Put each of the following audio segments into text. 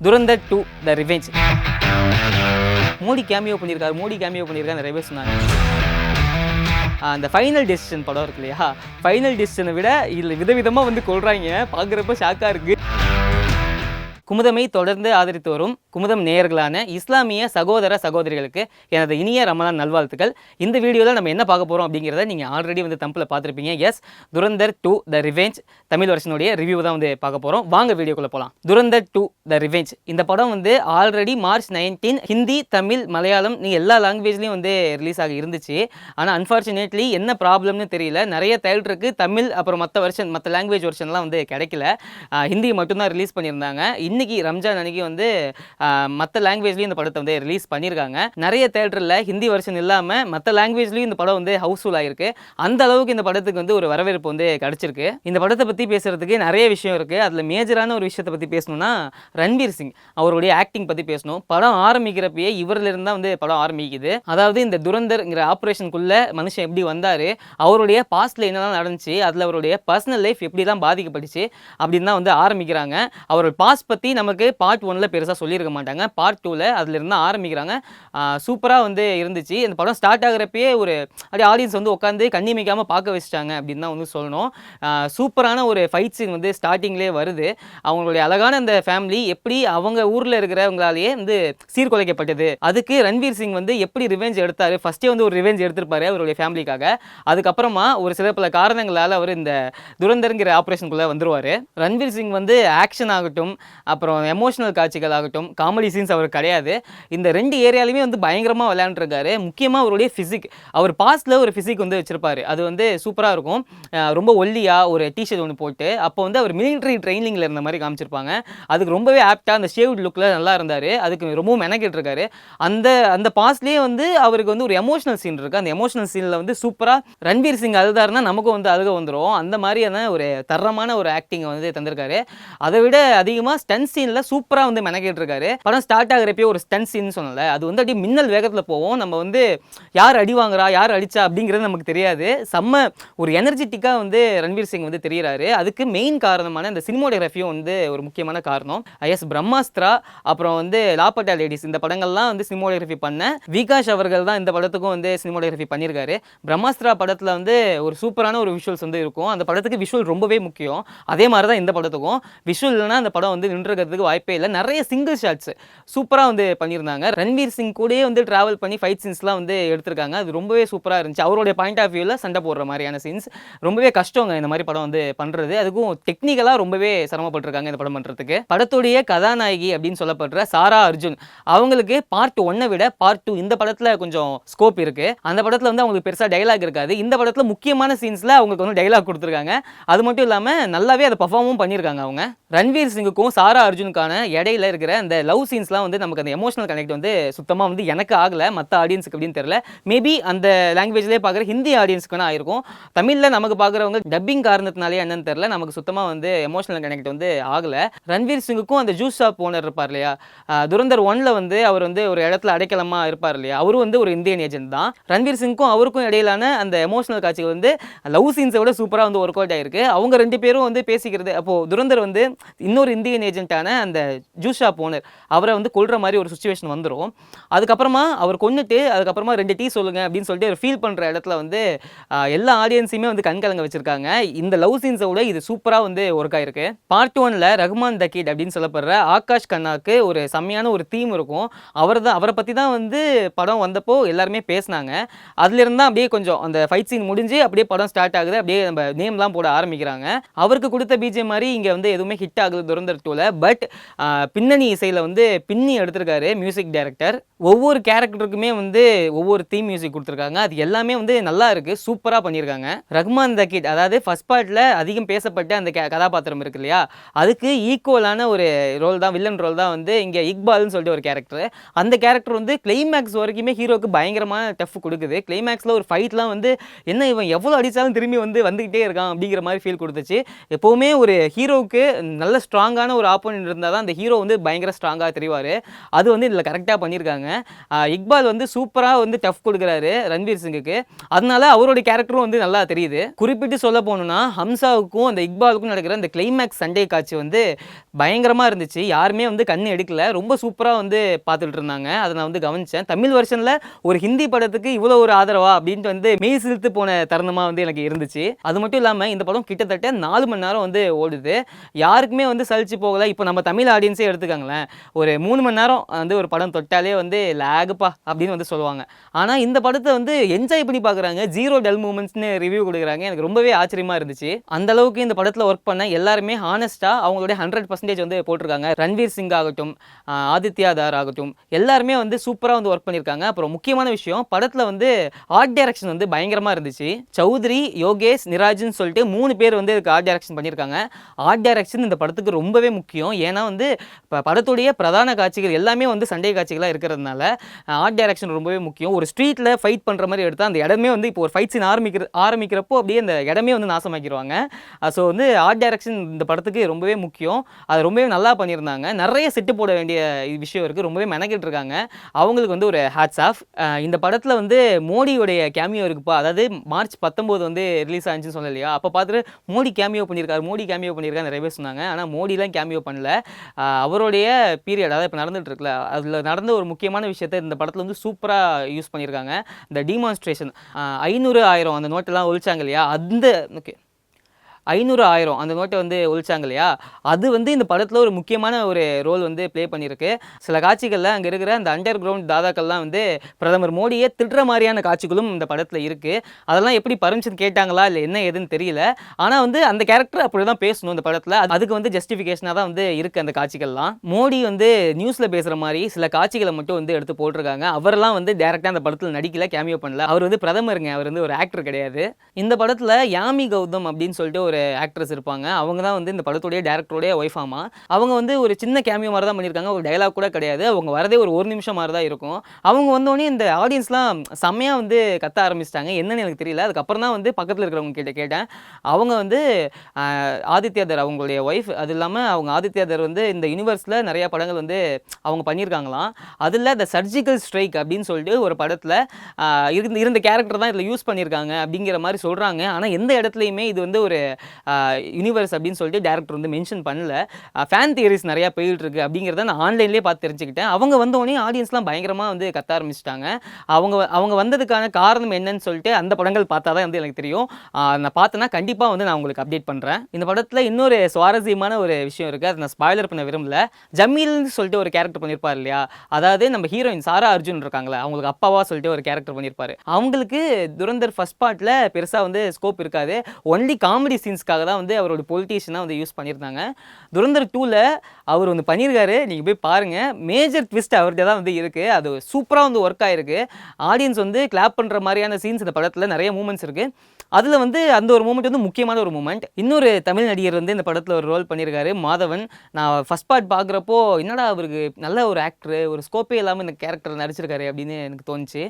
Durandhar 2 the revenge. Modi cameo பண்ணியிருக்காரு நிறைய பேர் சொன்னாங்க. அந்த ஃபைனல் டெசிஷன் படம் இருக்கு இல்லையா, ஃபைனல் டெசிஷனை விட இதில் விதவிதமாக வந்து கொள்றாங்க. பார்க்குறப்ப ஷாக்காக இருக்குது. குமுதமை தொடர்ந்து ஆதரித்து வரும் குமுதம் நேயர்களான இஸ்லாமிய சகோதர சகோதரிகளுக்கு எனது இனிய ரமலான் நல்வாழ்த்துக்கள். இந்த வீடியோவில் நம்ம என்ன பார்க்க போகிறோம் அப்படிங்கிறத நீங்கள் ஆல்ரெடி வந்து தம்பில் பார்த்துருப்பீங்க. Yes, Dhurandhar 2 the revenge Tamil வருஷனுடைய ரிவ்யூ தான் வந்து பார்க்க போகிறோம். வாங்க வீடியோக்குள்ளே போகலாம். துரந்தர் 2 த ரிவெஞ்ச் இந்த படம் வந்து ஆல்ரெடி March 19 ஹிந்தி, தமிழ், மலையாளம் எல்லா லாங்குவேஜ்லேயும் வந்து ரிலீஸ் ஆகி இருந்துச்சு. ஆனால் அன்ஃபார்ச்சுனேட்லி என்ன ப்ராப்ளம்னு தெரியல, நிறைய தேட்டருக்கு தமிழ் அப்புறம் மற்ற லாங்குவேஜ் வெர்ஷன்லாம் வந்து கிடைக்கல. ஹிந்தி மட்டும்தான் ரிலீஸ் பண்ணியிருந்தாங்க. இன்னைக்கு ரம்ஜான் அன்னைக்கு வந்து மற்ற லாங்குவேஜ்லேயும் இந்த படத்தை வந்து ரிலீஸ் பண்ணியிருக்காங்க. நிறைய தேட்டரில் ஹிந்தி வெர்ஷன் இல்லாமல் மற்ற லாங்குவேஜ்லேயும் இந்த படம் வந்து ஹவுஸ்ஃபுல் ஆகிருக்கு. அந்த அளவுக்கு இந்த படத்துக்கு வந்து ஒரு வரவேற்பு வந்து கிடச்சிருக்கு. இந்த படத்தை பற்றி பேசுகிறதுக்கு நிறைய விஷயம் இருக்குது. அதில் மேஜரான ஒரு விஷயத்தை பற்றி பேசணும்னா ரன்வீர் சிங் அவருடைய ஆக்டிங் பற்றி பேசணும். படம் ஆரம்பிக்கிறப்பயே இவரிலிருந்து தான் வந்து படம் ஆரம்பிக்குது. அதாவது இந்த துரந்தர்ங்கிற ஆப்ரேஷனுக்குள்ளே மனுஷன் எப்படி வந்தார், அவருடைய பாஸ்ட்டில் என்னெல்லாம் நடந்துச்சு, அதில் அவருடைய பர்சனல் லைஃப் எப்படி தான் பாதிக்கப்பட்டுச்சு அப்படின்னு தான் வந்து ஆரம்பிக்கிறாங்க. அவரோட பாஸ்ட் பற்றி நமக்கு பார்ட் 1ல் பெருசாக சொல்லியிருக்க மாட்டாங்க. பார்ட் 2ல் அதிலிருந்து ஆரம்பிக்கிறாங்க. சூப்பராக வந்து இருந்துச்சு. இந்த படம் ஸ்டார்ட் ஆகிறப்பயே ஒரு அப்படியே ஆடியன்ஸ் வந்து உட்காந்து கண்ணிமைக்காமல் பார்க்க வச்சுட்டாங்க அப்படின்னு தான் வந்து சொல்லணும். சூப்பரான ஒரு ஃபைட் சீன் வந்து ஸ்டார்டிங்லேயே வருது. அவங்களுடைய அழகான அந்த ஃபேமிலி எப்படி அவங்க ஊரில் இருக்கிறவங்களாலேயே வந்து சீர்குலைக்கப்பட்டது, அதுக்கு ரன்வீர் சிங் வந்து எப்படி ரிவெஞ்ச் எடுத்தார். ஃபஸ்ட்டே வந்து ஒரு ரிவெஞ்ச் எடுத்திருப்பாரு அவருடைய ஃபேமிலிக்காக. அதுக்கப்புறமா ஒரு சில பல காரணங்களால் அவர் இந்த துரந்தர்ங்கிற ஆப்ரேஷனுக்குள்ளே வந்துருவார். ரன்வீர் சிங் வந்து ஆக்ஷன் ஆகட்டும், அப்புறம் எமோஷனல் காட்சிகள் ஆகட்டும், காமெடி சீன்ஸ் அவர் கிடையாது. இந்த ரெண்டு ஏரியாலையுமே வந்து பயங்கரமாக விளையாண்டுருக்காரு. முக்கியமாக அவருடைய ஃபிசிக், அவர் பாஸ்டில் ஒரு ஃபிசிக் வந்து வச்சிருப்பாரு. அது வந்து சூப்பராக இருக்கும். ரொம்ப ஒல்லியாக ஒரு டிஷர்ட் ஒன்று போட்டு, அப்போ வந்து அவர் மிலிட்ரி ட்ரைனிங்கில் இருந்த மாதிரி காமிச்சிருப்பாங்க. அதுக்கு ரொம்பவே ஆப்டாக அந்த ஷேவ்ட் லுக்கில் நல்லா இருந்தார். அதுக்கு ரொம்பவும் மெனக்கிட்டு இருக்காரு. அந்த பாஸ்ட்லேயே வந்து அவருக்கு வந்து ஒரு எமோஷனல் சீன் இருக்குது. அந்த எமோஷனல் சீனில் வந்து சூப்பராக ரன்வீர் சிங் அழுதாருன்னா நமக்கும் வந்து அழுக வந்துடும். அந்த மாதிரியான ஒரு தரமான ஒரு ஆக்டிங்கை வந்து தந்திருக்காரு. அதை விட அதிகமாக ஸ்டன் சீனில் சூப்பராக வந்து மெனக்கிட்டு இருக்காரு. படம் ஸ்டார்ட் ஆகிறப்பே ஒரு ஸ்டன் சீன் சொன்னல, அது வந்து அப்படியே மின்னல் வேகத்தில் போவோம். நம்ம வந்து யார் அடி வாங்குறா யார் அடிச்சா அப்படிங்கிறது நமக்கு தெரியாது. செம்ம ஒரு எனர்ஜெட்டிக்காக வந்து ரன்வீர் சிங் வந்து தெரிகிறாரு. அதுக்கு மெயின் காரணமான இந்த சினிமோகிராஃபியும் வந்து ஒரு முக்கியமான காரணம். எஸ், பிரம்மாஸ்திரா அப்புறம் வந்து லாப்பட்டா லேடிஸ் இந்த படங்கள்லாம் வந்து சினிமோகிராஃபி பண்ண விகாஷ் அவர்கள் தான் இந்த படத்துக்கும் வந்து சினிமோகிராஃபி பண்ணியிருக்காரு. பிரம்மாஸ்திரா படத்தில் வந்து ஒரு சூப்பரான ஒரு விஷுவல்ஸ் வந்து இருக்கும். அந்த படத்துக்கு விஷுவல் ரொம்பவே முக்கியம். அதே மாதிரி தான் இந்த படத்துக்கும் விஷுவல் இல்லைனா அந்த படம் வந்து நின்றுக்கிறதுக்கு வாய்ப்பே இல்லை. நிறைய சிங்கிள் ஷாட்ஸ் சூப்பராக வந்து பண்ணியிருந்தாங்க. ரன்வீர் சிங் கூடயே வந்து ட்ராவல் பண்ணி ஃபைட் சீன்ஸ்லாம் வந்து எடுத்திருக்காங்க. அது ரொம்பவே சூப்பராக இருந்துச்சு. அவருடைய பாயிண்ட் ஆஃப் வியூவில் சண்டை போடுற மாதிரியான சீன்ஸ் ரொம்பவே கஷ்டங்க இந்த மாதிரி படம் வந்து பண்ணுறது. அதுக்கும் டெக்னிக்கலாக ரொம்பவே சிரமப்பட்டிருக்காங்க இந்த படம் பண்ணுறதுக்கு. படத்துடைய கதாநாயகி அப்படின்னு சொல்லப்படுற சாரா அர்ஜுன் அவங்களுக்கு பார்ட் 1 விட பார்ட் 2 இந்த படத்தில் கொஞ்சம் ஸ்கோப் இருக்குது. அந்த படத்தில் வந்து அவங்களுக்கு பெருசாக டைலாக் இருக்காது. இந்த படத்தில் முக்கியமான சீன்ஸில் அவங்களுக்கு வந்து டைலாக் கொடுத்துருக்காங்க. அது மட்டும் இல்லாமல் நல்லாவே அதை பர்ஃபார்மும் பண்ணியிருக்காங்க அவங்க. ரன்வீர் சிங்குக்கும் சாரா அர்ஜுனுக்கான இடையில இருக்கிற அந்த லவ் சீன்ஸ்லாம் வந்து நமக்கு அந்த எமோஷனல் கனெக்ட் வந்து சுத்தமாக வந்து எனக்கு ஆகலை. மற்ற ஆடியன்ஸுக்கு அப்படின்னு தெரியல. மேபி அந்த லாங்குவேஜ்லேயே பார்க்குற ஹிந்தி ஆடியன்ஸ்க்கு வேணா ஆயிருக்கும். தமிழில் நமக்கு பார்க்குறவங்க டப்பிங் காரணத்தினாலே என்னன்னு தெரியல, நமக்கு சுத்தமாக வந்து எமோஷனல் கனெக்ட் வந்து ஆகலை. ரன்வீர் சிங்குக்கும் அந்த ஜூஸ் ஷாப் ஓனர் இருப்பார் இல்லையா, துரந்தர் 1ல் வந்து அவர் வந்து ஒரு இடத்துல அடைக்கலமாக இருப்பார் இல்லையா, அவரும் வந்து ஒரு இந்தியன் ஏஜென்ட் தான். ரன்வீர் சிங்குக்கும் அவருக்கும் இடையிலான அந்த எமோஷனல் காட்சிகள் வந்து லவ் சீன்ஸை விட சூப்பராக வந்து ஒர்க் அவுட் ஆயிருக்கு. அவங்க ரெண்டு பேரும் வந்து பேசிக்கிறது. அப்போது துரந்தர் வந்து இன்னொரு இந்தியன் ஏஜென்ட்டான அந்த ஜூஸ் ஷாப் ஓனர் அவரை வந்து கொல்ற மாதிரி ஒரு சுச்சுவேஷன் வந்துடும். அதுக்கப்புறமா அவர் கொன்னுட்டு அதுக்கப்புறமா 2 டீ சொல்லுங்க அப்படின்னு சொல்லிட்டு அவர் ஃபீல் பண்ணுற இடத்துல வந்து எல்லா ஆடியன்ஸையுமே வந்து கண்கலங்க வச்சிருக்காங்க. இந்த லவ் சீன்ஸை விட இது சூப்பராக வந்து ஒர்க் ஆயிருக்கு. பார்ட் 1ல் ரஹ்மான் த கிட் அப்படின்னு சொல்லப்படுற ஆகாஷ் கண்ணாக்கு ஒரு செம்மையான ஒரு தீம் இருக்கும். அவரை பற்றி தான் வந்து படம் வந்தப்போ எல்லாருமே பேசினாங்க. அதுலேருந்து தான் அப்படியே கொஞ்சம் அந்த ஃபைட் சீன் முடிஞ்சு அப்படியே படம் ஸ்டார்ட் ஆகுது. அப்படியே நம்ம நேம்லாம் போட ஆரம்பிக்கிறாங்க. அவருக்கு கொடுத்த பிஜிஎம் மாதிரி இங்கே வந்து எதுவுமே ஹிட் ஆகுது துரந்தர் 2ல. பட் பின்னணி இசையில் வந்து பின்னி எடுத்திருக்காரு மியூசிக் டைரக்டர். ஒவ்வொரு கேரக்டருக்குமே வந்து ஒவ்வொரு தீம் மியூசிக் கொடுத்துருக்காங்க. அது எல்லாமே வந்து நல்லா இருக்குது, சூப்பராக பண்ணியிருக்காங்க. ரஹ்மான் த கிட் அதாவது ஃபர்ஸ்ட் பார்ட்டில் அதிகம் பேசப்பட்ட அந்த கதாபாத்திரம் இருக்கு இல்லையா, அதுக்கு ஈக்குவலான ஒரு ரோல் தான், வில்லன் ரோல் தான் வந்து இங்கே இக்பால்னு சொல்லிட்டு ஒரு கேரக்டர். அந்த கேரக்டர் வந்து கிளைமேக்ஸ் வரைக்குமே ஹீரோக்கு பயங்கரமான டஃப் கொடுக்குது. கிளைமேக்ஸில் ஒரு ஃபைட்லாம் வந்து என்ன இவன் எவ்வளோ அடித்தாலும் திரும்பி வந்துக்கிட்டே இருக்கான் அப்படிங்கிற மாதிரி ஃபீல் கொடுத்துச்சு. எப்போவுமே ஒரு ஹீரோவுக்கு நல்ல ஸ்ட்ராங்கான ஒரு ஆப்போனன்ட் இருந்தால் தான் அந்த ஹீரோ வந்து பயங்கர ஸ்ட்ராங் ஸ்ட்ராங்காக தெரிவார். அது வந்து இதில் கரெக்டாக பண்ணியிருக்காங்க. இக்பால் வந்து சூப்பராக வந்து டஃப் கொடுக்குறாரு ரன்வீர் சிங்குக்கு. அதனால அவருடைய கேரக்டரும் வந்து நல்லா தெரியுது. குறிப்பிட்டு சொல்ல போகணுன்னா ஹம்சாவுக்கும் அந்த இக்பாலுக்கும் நடக்கிற அந்த கிளைமேக்ஸ் சண்டை காட்சி வந்து பயங்கரமாக இருந்துச்சு. யாருமே வந்து கண்ணு எடுக்கல. ரொம்ப சூப்பராக வந்து பார்த்துட்டு இருந்தாங்க. அதை நான் வந்து கவனித்தேன். தமிழ் வெர்ஷனில் ஒரு ஹிந்தி படத்துக்கு இவ்வளோ ஒரு ஆதரவா அப்படின்ட்டு வந்து மெய் சிலுத்து போன தருணமாக வந்து எனக்கு இருந்துச்சு. அது மட்டும் இல்லாமல் இந்த படம் கிட்டத்தட்ட 4 மணி நேரம் வந்து ஓடுது. யாருக்குமே வந்து சலிச்சு போகலை. இப்போ நம்ம தமிழ் ஆடியன்ஸே எடுத்துக்காங்களேன், ஒரு 3 மணி நேரம் வந்து ஒரு படம் தொட்டாலே வந்து லேகுப்பா அப்படின்னு வந்து சொல்லுவாங்க. ஆனால் இந்த படத்தை வந்து என்ஜாய் பண்ணி பார்க்குறாங்க. 0 டல் மூமெண்ட்ஸ்னு ரிவ்யூ கொடுக்குறாங்க. எனக்கு ரொம்பவே ஆச்சரியமாக இருந்துச்சு. அந்த அளவுக்கு இந்த படத்தில் ஒர்க் பண்ண எல்லாருமே ஹானஸ்ட்டாக அவங்களுடைய 100% வந்து போட்டிருக்காங்க. ரன்வீர் சிங் ஆகட்டும், ஆதித்யா தார் ஆகட்டும், எல்லாருமே வந்து சூப்பராக வந்து ஒர்க் பண்ணியிருக்காங்க. அப்புறம் முக்கியமான விஷயம், படத்தில் வந்து ஆர்ட் டைரக்ஷன் வந்து பயங்கரமாக இருந்துச்சு. சௌத்ரி, யோகேஷ், நிராஜ்னு சொல்லிட்டு 3 பேர் வந்து இதுக்கு ஆர்ட் டைரக்ஷன் பண்ணியிருக்காங்க. ஆர்ட் டைரக்ஷன் இந்த படத்துக்கு ரொம்பவே முக்கியம். ஏன்னா வந்து படத்துடைய பிரதான காட்சிகள் எல்லாமே வந்து சண்டை காட்சிகளாக இருக்கிறதுனால ஆர்ட் டைரக்ஷன் ரொம்பவே முக்கியம். ஒரு ஸ்ட்ரீட்டில் ஃபைட் பண்ணுற மாதிரி எடுத்தால் அந்த இடமே வந்து இப்போ ஒரு ஃபைட் சீன் ஆரம்பிக்கிறப்போ அப்படியே அந்த இடமே வந்து நாசமாக்கிடுவாங்க. ஸோ வந்து ஆர்ட் டைரக்ஷன் இந்த படத்துக்கு ரொம்பவே முக்கியம். அது ரொம்பவே நல்லா பண்ணியிருந்தாங்க. நிறைய செட்டு போட வேண்டிய விஷயம் இருக்குது. ரொம்பவே மெனக்கிட்டு இருக்காங்க. அவங்களுக்கு வந்து ஒரு ஹேட்ஸ் ஆஃப். இந்த படத்தில் வந்து மோடியோடைய கேமியோ இருக்குப்பா. அதாவது மார்ச் 19 வந்து ரிலீஸ் ஆச்சுன்னு சொல்லலையா, அப்போ பார்த்துட்டு மோடி கேமியோ பண்ணியிருக்காரு நிறைய பேர் சொன்னாங்க. ஆனால் மோடிலாம் கேமியோ பண்ணல. அவருடைய பீரியட், அதாவது இப்போ நடந்துட்டு இருக்குல்ல, அதில் நடந்த ஒரு முக்கியமான விஷயத்தை இந்த படத்தில் வந்து சூப்பராக யூஸ் பண்ணியிருக்காங்க. இந்த டீமான்ஸ்ட்ரேஷன் 500 1000 அந்த நோட்டெல்லாம் ஒழிச்சாங்க இல்லையா, அந்த ஓகே 500 1000 அந்த நோட்டை வந்து ஒழிச்சாங்க இல்லையா, அது வந்து இந்த படத்தில் ஒரு முக்கியமான ஒரு ரோல் வந்து ப்ளே பண்ணியிருக்கு. சில காட்சிகளில் அங்கே இருக்கிற அந்த அண்டர் கிரவுண்ட் தாதாக்கள்லாம் வந்து பிரதமர் மோடியை திட்டுற மாதிரியான காட்சிகளும் இந்த படத்தில் இருக்குது. அதெல்லாம் எப்படி பர்மிஷன் கேட்டாங்களா இல்லை என்ன ஏதுன்னு தெரியல. ஆனால் வந்து அந்த கேரக்டர் அப்படி தான் பேசணும் இந்த படத்தில். அதுக்கு வந்து ஜஸ்டிஃபிகேஷனாக தான் வந்து இருக்குது அந்த காட்சிகள்லாம். மோடி வந்து நியூஸில் பேசுகிற மாதிரி சில காட்சிகளை மட்டும் வந்து எடுத்து போட்டிருக்காங்க. அவரெல்லாம் வந்து டேரெக்டாக அந்த படத்தில் நடிக்கல, கேமியோ பண்ணல. அவர் வந்து பிரதமருங்க, அவர் வந்து ஒரு ஆக்டர் கிடையாது. இந்த படத்தில் யாமி கௌதம் அப்படின்னு சொல்லிட்டு ஒரு ஆக்ட்ரஸ் இருப்பாங்க. அவங்க தான் வந்து இந்த படத்துடைய டைரக்டருடைய ஒய்ஃப் ஆமா. அவங்க வந்து ஒரு சின்ன கேமியோ மாதிரி தான் பண்ணியிருக்காங்க. ஒரு டயலாக் கூட கிடையாது. அவங்க வரதே ஒரு 1 நிமிஷம் மாதிரி தான் இருக்கும். அவங்க வந்தோடனே இந்த ஆடியன்ஸ்லாம் செம்மையாக வந்து கத்த ஆரம்பிச்சிட்டாங்க. என்னன்னு எனக்கு தெரியல. அதுக்கப்புறம் தான் வந்து பக்கத்தில் இருக்கிறவங்க கிட்ட கேட்டேன். அவங்க வந்து ஆதித்யா தார் அவங்களுடைய ஒய்ஃப். அது இல்லாமல் அவங்க ஆதித்யா தார் வந்து இந்த யூனிவர்ஸில் நிறையா படங்கள் வந்து அவங்க பண்ணியிருக்காங்களாம். அதில் த சர்ஜிக்கல் ஸ்ட்ரைக் அப்படின்னு சொல்லிட்டு ஒரு படத்தில் இருந்த கேரக்டர் தான் இதில் யூஸ் பண்ணியிருக்காங்க அப்படிங்கிற மாதிரி சொல்கிறாங்க. ஆனால் எந்த இடத்துலையுமே இது வந்து ஒரு யூனிவர்ஸ் அப்படின்னு சொல்லிட்டு டேரக்டர் வந்து மென்ஷன் பண்ணல. ஃபேன் தியரிஸ் நிறையா போயிட்டு இருக்கு அப்படிங்கிறத நான் ஆன்லைன்லேயே பார்த்து தெரிஞ்சுக்கிட்டேன். அவங்க வந்தோடனே ஆடியன்ஸ்லாம் பயங்கரமாக வந்து கத்த ஆரம்பிச்சிட்டாங்க. அவங்க வந்ததுக்கான காரணம் என்னன்னு சொல்லிட்டு அந்த படங்கள் பார்த்தா தான் வந்து எனக்கு தெரியும். நான் பார்த்தேன்னா கண்டிப்பாக வந்து நான் உங்களுக்கு அப்டேட் பண்ணுறேன். இந்த படத்தில் இன்னொரு சுவாரஸ்யமான ஒரு விஷயம் இருக்குது. அதை நான் ஸ்பாய்லர் பண்ண விரும்பல. ஜமீல்னு சொல்லிட்டு ஒரு கேரக்டர் பண்ணியிருப்பார் இல்லையா, அதாவது நம்ம ஹீரோயின் சாரா அர்ஜுன் இருக்காங்களே, அவங்களுக்கு அப்பாவா சொல்லிட்டு ஒரு கேரக்டர் பண்ணியிருப்பாரு. அவங்களுக்கு துரந்தர் ஃபர்ஸ்ட் பார்ட்டில் பெருசாக வந்து ஸ்கோப் இருக்காது. ஒன்லி காமெடி சீன்ஸ்க்காக தான் வந்து அவரோட பொலிட்டீஷியனாக வந்து யூஸ் பண்ணியிருந்தாங்க. துரந்தர் 2ல் அவர் வந்து பண்ணியிருக்காரு. நீங்கள் போய் பாருங்கள். மேஜர் ட்விஸ்ட் அவர்கிட்ட தான் வந்து இருக்குது. அது சூப்பராக வந்து ஒர்க் ஆகிருக்கு. ஆடியன்ஸ் வந்து கிளாப் பண்ணுற மாதிரியான சீன்ஸ் இந்த படத்தில் நிறைய மூமெண்ட்ஸ் இருக்குது. அதில் வந்து அந்த ஒரு மூமெண்ட் வந்து முக்கியமான ஒரு மூமெண்ட். இன்னொரு தமிழ் நடிகர் வந்து இந்த படத்தில் ஒரு ரோல் பண்ணியிருக்காரு, மாதவன். நான் ஃபஸ்ட் பார்ட் பார்க்குறப்போ என்னடா அவருக்கு நல்ல ஒரு ஆக்டரு, ஒரு ஸ்கோப்பே இல்லாமல் இந்த கேரக்டர் நடிச்சிருக்காரு அப்படின்னு எனக்கு தோணுச்சு.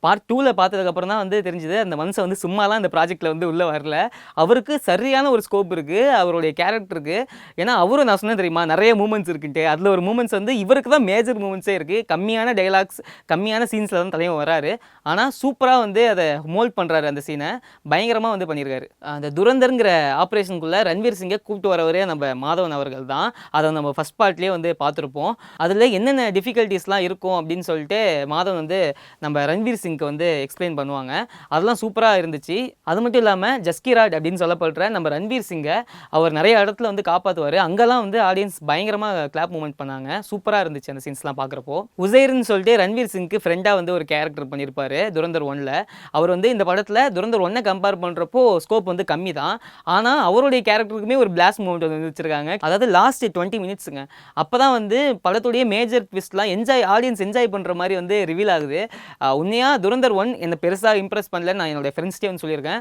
பார்ட் 2ல் பார்த்ததுக்கப்புறம் தான் வந்து தெரிஞ்சுது அந்த மனுஷன் வந்து சும்மாலாம் இந்த ப்ராஜெக்டில் வந்து உள்ளே வரல. அவருக்கு சரியான ஒரு ஸ்கோப் இருக்குது அவருடைய கேரக்டருக்கு. ஏன்னா அவரும் நான் சொன்னேன் தெரியுமா, நிறைய மூமெண்ட்ஸ் இருக்குன்ட்டு. அதில் ஒரு மூமெண்ட்ஸ் வந்து இவருக்கு தான் மேஜர் மூமெண்ட்ஸே இருக்குது. கம்மியான டைலாக்ஸ், கம்மியான சீன்ஸில் தான் தலைவன் வராரு. ஆனால் சூப்பராக வந்து அதை மோல்ட் பண்ணுறாரு. அந்த சீனை பயங்கரமாக வந்து பண்ணியிருக்காரு. அந்த துரந்தருங்கிற ஆப்ரேஷனுக்குள்ளே ரன்வீர் சிங்கை கூப்பிட்டு வரவரே நம்ம மாதவன் அவர்கள் தான். அதை நம்ம ஃபஸ்ட் பார்ட்லேயே வந்து பார்த்துருப்போம். அதில் என்னென்ன டிஃபிகல்ட்டிஸ்லாம் இருக்கும் அப்படின்னு சொல்லிட்டு மாதவன் வந்து நம்ம ரன்வீர் சிங்க்கு வந்து எக்ஸ்பிளைன் பண்ணுவாங்க. அதெல்லாம் சூப்பராக இருந்துச்சு. அது மட்டும் இல்லாமல் ஜஸ்கிராட் அப்படின்னு சொல்லப்படுற நம்ம ரன்வீர் சிங்கை அவர் நிறைய இடத்துல வந்து காப்பாற்றுவார். அங்கெல்லாம் வந்து ஆடியன்ஸ் பயங்கரமாக கிளாப் மூமெண்ட் பண்ணாங்க. சூப்பராக இருந்துச்சு அந்த சீன்ஸ்லாம் பார்க்குறப்போ. உசைர்னு சொல்லிட்டு ரன்வீர் சிங்க்கு ஃப்ரெண்டாக வந்து ஒரு கேரக்டர் பண்ணியிருப்பார் துரந்தர் 1ல். அவர் வந்து இந்த படத்தில் துரந்தர் 1 கம்பேர் பண்ணுறப்போ ஸ்கோப் வந்து கம்மி தான். ஆனால் அவருடைய கேரக்டருக்குமே ஒரு பிளாஸ் மூமெண்ட் வந்து வச்சுருக்காங்க. அதாவது லாஸ்ட் 20 மினிட்ஸுங்க. அப்போ தான் வந்து படத்துடைய மேஜர் ட்விஸ்ட்லாம் ஆடியன்ஸ் என்ஜாய் பண்ணுற மாதிரி வந்து ரிவீல் ஆகுது. உண்மையாக துரந்தர் 1 என்னை பெருசாக இம்ப்ரெஸ் பண்ணல. நான் என்னோட ஃப்ரெண்ட்ஸ்டே வந்து சொல்லியிருக்கேன்.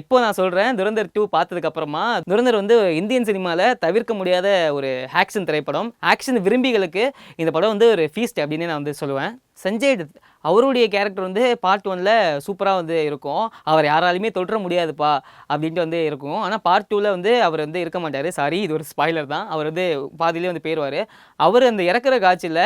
இப்போ நான் சொல்கிறேன், துரந்தர் 2 பார்த்ததுக்கப்புறமா துரந்தர் வந்து இந்தியன் சினிமாவில் தவிர்க்க முடியாத ஒரு ஆக்ஷன் திரைப்படம். ஆக்ஷன் விரும்பிகளுக்கு இந்த படம் வந்து ஒரு ஃபீஸ்ட் அப்படின்னு நான் வந்து சொல்லுவேன். சஞ்சய் அவருடைய கேரக்டர் வந்து பார்ட் 1ல் சூப்பராக வந்து இருக்கும். அவர் யாராலையுமே தொற்ற முடியாதுப்பா அப்படின்ட்டு வந்து இருக்கும். ஆனால் பார்ட் 2ல் வந்து அவர் வந்து இருக்க மாட்டார். சாரி, இது ஒரு ஸ்பாய்லர் தான். அவர் வந்து பாதியிலே வந்து போயிடுவார். அவர் அந்த இறக்குற காட்சியில்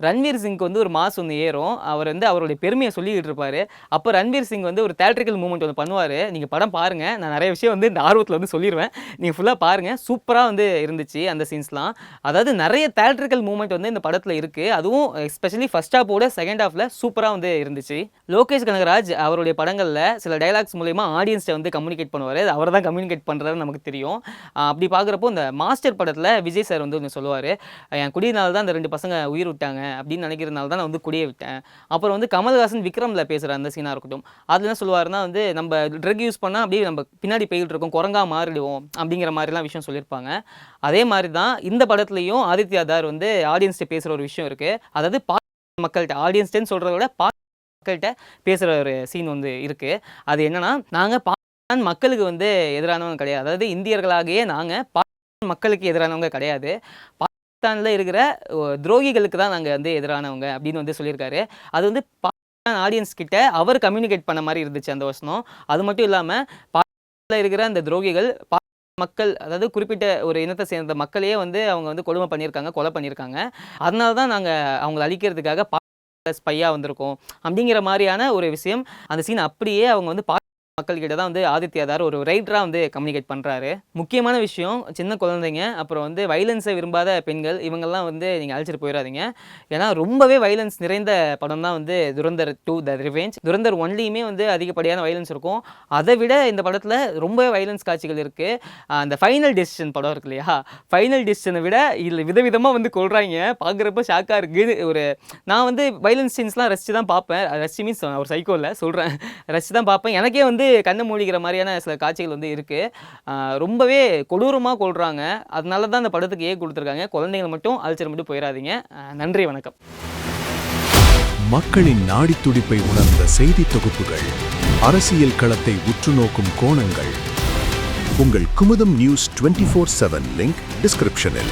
ரன்வீர் சிங்க்கு வந்து ஒரு மாஸ் ஒன்று ஏறும். அவர் வந்து அவருடைய பெருமையை சொல்லிக்கிட்டு இருப்பார். அப்போ ரன்வீர் சிங் வந்து ஒரு தேட்ரிக்கல் மூமெண்ட் ஒன்று பண்ணுவார். நீங்கள் படம் பாருங்கள், நான் நிறைய விஷயம் வந்து இந்த ஆர்வத்தில் வந்து சொல்லிடுவேன். நீங்கள் ஃபுல்லாக பாருங்கள், சூப்பராக வந்து இருந்துச்சு அந்த சீன்ஸ்லாம். அதாவது நிறைய தேட்ரிக்கல் மூமெண்ட் வந்து இந்த படத்தில் இருக்குது. அதுவும் எஸ்பெஷலி ஃபர்ஸ்ட் ஹாஃபோட செகண்ட் ஹாஃபில் சூப்பராக வந்து இருந்துச்சு. லோகேஷ் கனகராஜ் அவருடைய படங்களில் சில டைலாக்ஸ் மூலயமா ஆடியன்ஸ்ட்டை வந்து கம்யூனிகேட் பண்ணுவார். அவர் தான் கம்யூனிகேட் பண்ணுறாருன்னு நமக்கு தெரியும். அப்படி பார்க்குறப்போ இந்த மாஸ்டர் படத்தில் விஜய் சார் வந்து ஒன்று சொல்லுவார், என் குடியினால தான் அந்த 2 பசங்க உயிர் விட்டாங்க அப்படின்னு நினைக்கிறதுனால தான் நான் வந்து குடியை விட்டேன். அப்புறம் வந்து கமல்ஹாசன் விக்ரமில் பேசுகிற அந்த சீனாக இருக்கட்டும், அதில் என்ன சொல்லுவாருன்னா வந்து நம்ம ட்ரக் யூஸ் பண்ணால் அப்படியே நம்ம பின்னாடி போய்கிட்டு இருக்கோம், குரங்கா மாறிடுவோம் அப்படிங்கிற மாதிரிலாம் விஷயம் சொல்லியிருப்பாங்க. அதே மாதிரி தான் இந்த படத்துலையும் ஆதித்யா தார் வந்து ஆடியன்ஸ்ட்டு பேசுகிற ஒரு விஷயம் இருக்குது. அதாவது மக்கள்கிட்ட, ஆடியன்ஸ்டேன்னு சொல்கிறத விட மக்கள்கிட்ட பேசுகிற ஒரு சீன் வந்து இருக்குது. அது என்னன்னா, நாங்கள் மக்களுக்கு வந்து எதிரானவங்க கிடையாது. அதாவது இந்தியர்களாகிய நாங்கள் மக்களுக்கு எதிரானவங்க கிடையாது. பாகிஸ்தானில் இருக்கிற துரோகிகளுக்கு தான் நாங்கள் வந்து எதிரானவங்க அப்படின்னு வந்து சொல்லியிருக்காரு. அது வந்து பாகிஸ்தான் ஆடியன்ஸ் கிட்ட அவர் கம்யூனிகேட் பண்ண மாதிரி இருந்துச்சு அந்த வசனம். அது மட்டும் இல்லாமல் பாகிஸ்தானில் இருக்கிற அந்த துரோகிகள் மக்கள், அதாவது குறிப்பிட்ட ஒரு இனத்தை சேர்ந்த மக்களையே வந்து அவங்க வந்து கொடுமை பண்ணியிருக்காங்க, கொலை பண்ணியிருக்காங்க. அதனால தான் நாங்கள் அவங்களை அழிக்கிறதுக்காக ஸ்பையாக வந்திருக்கோம் அப்படிங்கிற மாதிரியான ஒரு விஷயம். அந்த சீன் அப்படியே அவங்க வந்து மக்கள்கிட்ட தான் வந்து ஆதித்யா தார் ஒரு ரைட்டராக வந்து கம்யூனிகேட் பண்ணுறாரு. முக்கியமான விஷயம், சின்ன குழந்தைங்க, அப்புறம் வந்து வைலன்ஸை விரும்பாத பெண்கள், இவங்கெல்லாம் வந்து நீங்கள் அழைச்சிட்டு போயிடாதீங்க. ஏன்னா ரொம்பவே வைலன்ஸ் நிறைந்த படம் தான் வந்து துரந்தர் 2 த ரிவெஞ்ச். துரந்தர் 1லையுமே வந்து அதிகப்படியான வைலன்ஸ் இருக்கும். அதை விட இந்த படத்தில் ரொம்பவே வைலன்ஸ் காட்சிகள் இருக்குது. அந்த ஃபைனல் டெசிஷன் படம் இருக்கு இல்லையா, ஃபைனல் டெசிஷனை விட இதில் விதவிதமாக வந்து கொள்கிறாங்க. பார்க்குறப்ப ஷாக்காக இருக்குது. நான் வந்து வைலன்ஸ் சீன்ஸ்லாம் ரசித்து தான் பார்ப்பேன். ரசித்து மீன்ஸ் ஒரு சைக்கோ இல்லை சொல்கிறேன், ரசித்து தான் பார்ப்பேன். எனக்கே வந்து கண்ணை மூடிக்கிற மாதிரியான சில காட்சிகள் வந்து இருக்குது. ரொம்பவே கொடூரமாக கொள்கிறாங்க. அதனால தான் அந்த படத்துக்கு கொடுத்துருக்காங்க. குழந்தைங்களை மட்டும் அழைச்சிட்டு மட்டும் போயிடாதீங்க. நன்றி, வணக்கம். மக்களின் நாடி துடிப்பை உணர்ந்த செய்தி தொகுப்புகள், அரசியல் களத்தை உற்று நோக்கும் கோணங்கள். உங்கள் குமுதம் நியூஸ் 24/7 லிங்க் டிஸ்கிரிப்ஷனில்.